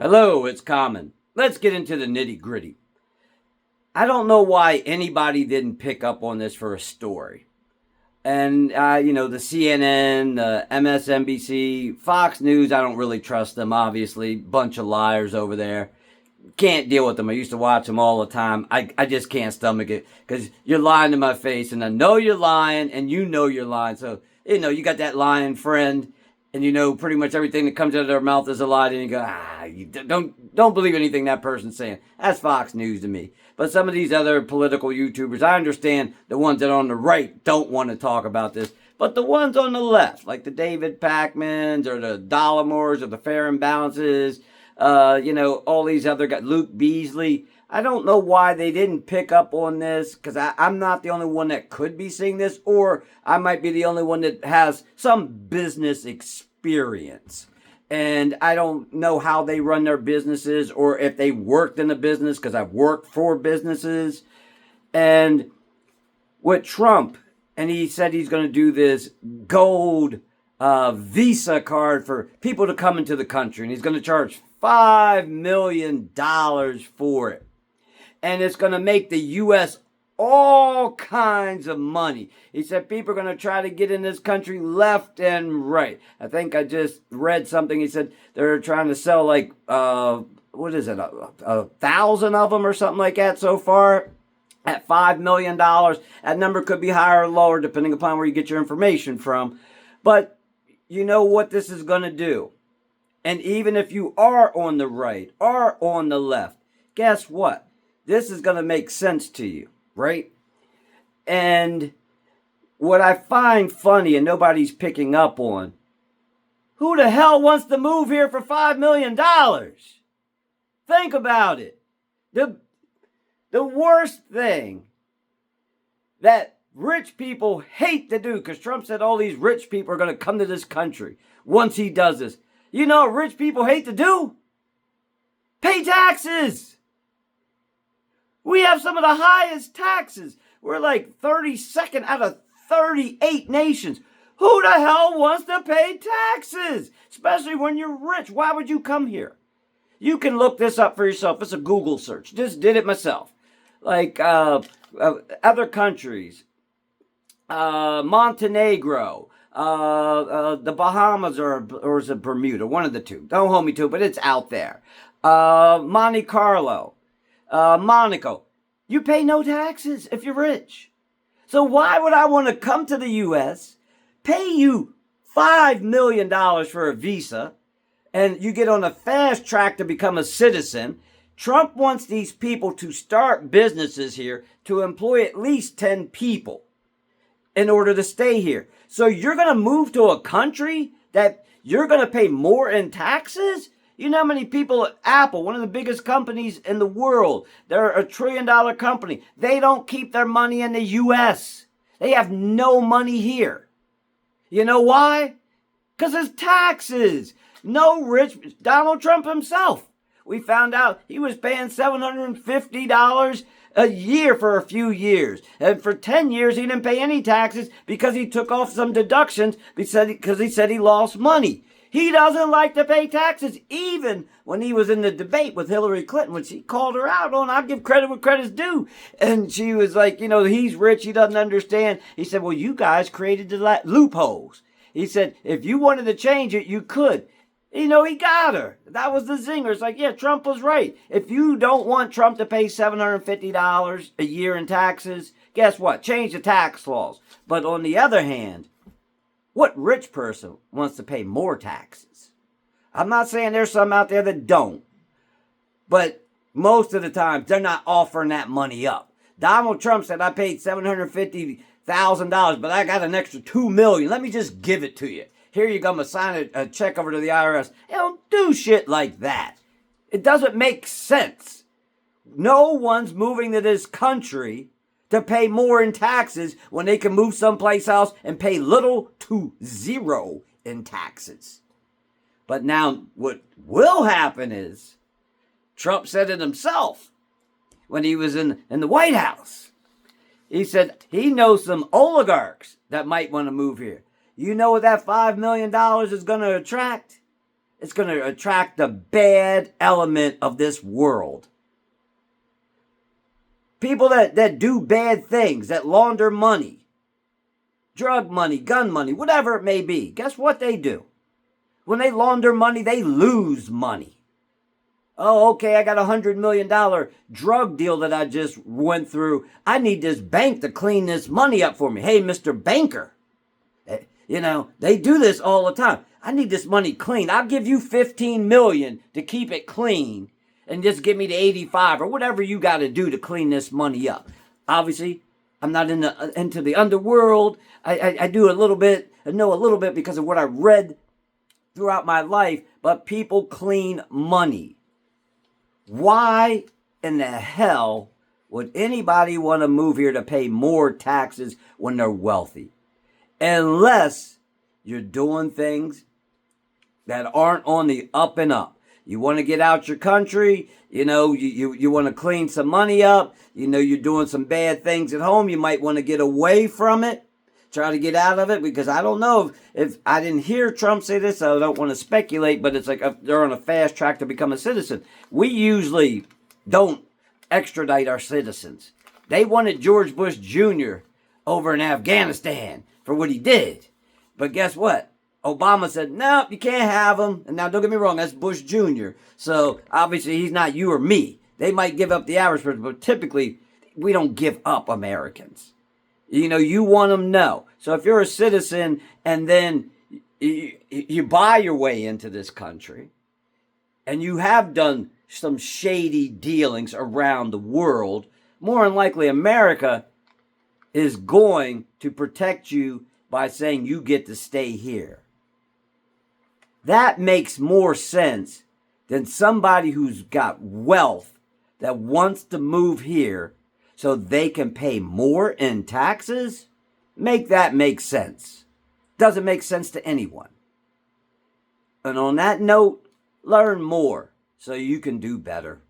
Hello, it's Common. Let's get into the nitty gritty. I don't know why anybody didn't pick up on this for a story. And, the CNN, the MSNBC, Fox News, I don't really trust them, obviously. Bunch of liars over there. Can't deal with them. I used to watch them all the time. I just can't stomach it because you're lying to my face and I know you're lying and you know you're lying. So, you got that lying friend and you know pretty much everything that comes out of their mouth is a lie, and you go, you don't believe anything that person's saying. That's Fox News to me. But some of these other political YouTubers, I understand the ones that are on the right don't want to talk about this, but the ones on the left, like the David Pakmans or the Dollemores or the Fair and Balances, all these other guys, Luke Beasley. I don't know why they didn't pick up on this, because I'm not the only one that could be seeing this, or I might be the only one that has some business experience. And I don't know how they run their businesses or if they worked in a business, because I've worked for businesses. And with Trump, and he said he's going to do this gold Visa card for people to come into the country, and he's going to charge $5 million for it. And it's going to make the U.S. all kinds of money. He said people are going to try to get in this country left and right. I think I just read something. He said they're trying to sell like, a 1,000 of them or something like that so far at $5 million. That number could be higher or lower depending upon where you get your information from. But you know what this is going to do. And even if you are on the right or on the left, guess what? This is going to make sense to you, right? And what I find funny and nobody's picking up on, who the hell wants to move here for $5 million? Think about it. The worst thing that rich people hate to do, because Trump said all these rich people are going to come to this country once he does this. You know what rich people hate to do? Pay taxes. We have some of the highest taxes. We're like 32nd out of 38 nations. Who the hell wants to pay taxes? Especially when you're rich. Why would you come here? You can look this up for yourself. It's a Google search. Just did it myself. Like other countries. Montenegro. The Bahamas or is it Bermuda? One of the two. Don't hold me to it, but it's out there. Monte Carlo. Monaco. You pay no taxes if you're rich. So why would I want to come to the U.S., pay you $5 million for a visa, and you get on a fast track to become a citizen? Trump wants these people to start businesses here to employ at least 10 people in order to stay here. So you're going to move to a country that you're going to pay more in taxes? You know how many people at Apple, one of the biggest companies in the world, they're a $1 trillion company. They don't keep their money in the U.S. They have no money here. You know why? Because it's taxes. No rich, Donald Trump himself. We found out he was paying $750 a year for a few years. And for 10 years, he didn't pay any taxes because he took off some deductions because he said he lost money. He doesn't like to pay taxes, even when he was in the debate with Hillary Clinton, which he called her out on. I'll give credit where credit's due. And she was like, he's rich, he doesn't understand. He said, well, you guys created the loopholes. He said, if you wanted to change it, you could. He got her. That was the zinger. It's like, yeah, Trump was right. If you don't want Trump to pay $750 a year in taxes, guess what? Change the tax laws. But on the other hand, what rich person wants to pay more taxes? I'm not saying there's some out there that don't. But most of the time, they're not offering that money up. Donald Trump said, I paid $750,000, but I got an extra $2 million. Let me just give it to you. Here you go, I'm going to sign a check over to the IRS. They don't do shit like that. It doesn't make sense. No one's moving to this country to pay more in taxes when they can move someplace else and pay little to zero in taxes. But now what will happen is, Trump said it himself when he was in the White House. He said he knows some oligarchs that might want to move here. You know what that $5 million is going to attract? It's going to attract the bad element of this world. People that do bad things, that launder money, drug money, gun money, whatever it may be. Guess what they do? When they launder money, they lose money. Oh, okay, I got $100 million drug deal that I just went through. I need this bank to clean this money up for me. Hey, Mr. Banker. They do this all the time. I need this money clean. I'll give you $15 million to keep it clean and just give me the 85 or whatever you got to do to clean this money up. Obviously, I'm not into the underworld. I do a little bit, I know a little bit because of what I read throughout my life, but people clean money. Why in the hell would anybody want to move here to pay more taxes when they're wealthy? Unless you're doing things that aren't on the up and up. You want to get out your country, you want to clean some money up, you're doing some bad things at home, you might want to get away from it, try to get out of it, because I don't know if I didn't hear Trump say this, so I don't want to speculate, but it's like they're on a fast track to become a citizen. We usually don't extradite our citizens. They wanted George Bush Jr. over in Afghanistan for what he did. But guess what? Obama said, no, you can't have him. And now don't get me wrong, that's Bush Jr. So obviously he's not you or me. They might give up the average person, but typically we don't give up Americans. You want them, no. So if you're a citizen and then you buy your way into this country and you have done some shady dealings around the world, more than likely America is going to protect you by saying you get to stay here. That makes more sense than somebody who's got wealth that wants to move here so they can pay more in taxes. Make that make sense. Doesn't make sense to anyone. And on that note, learn more so you can do better.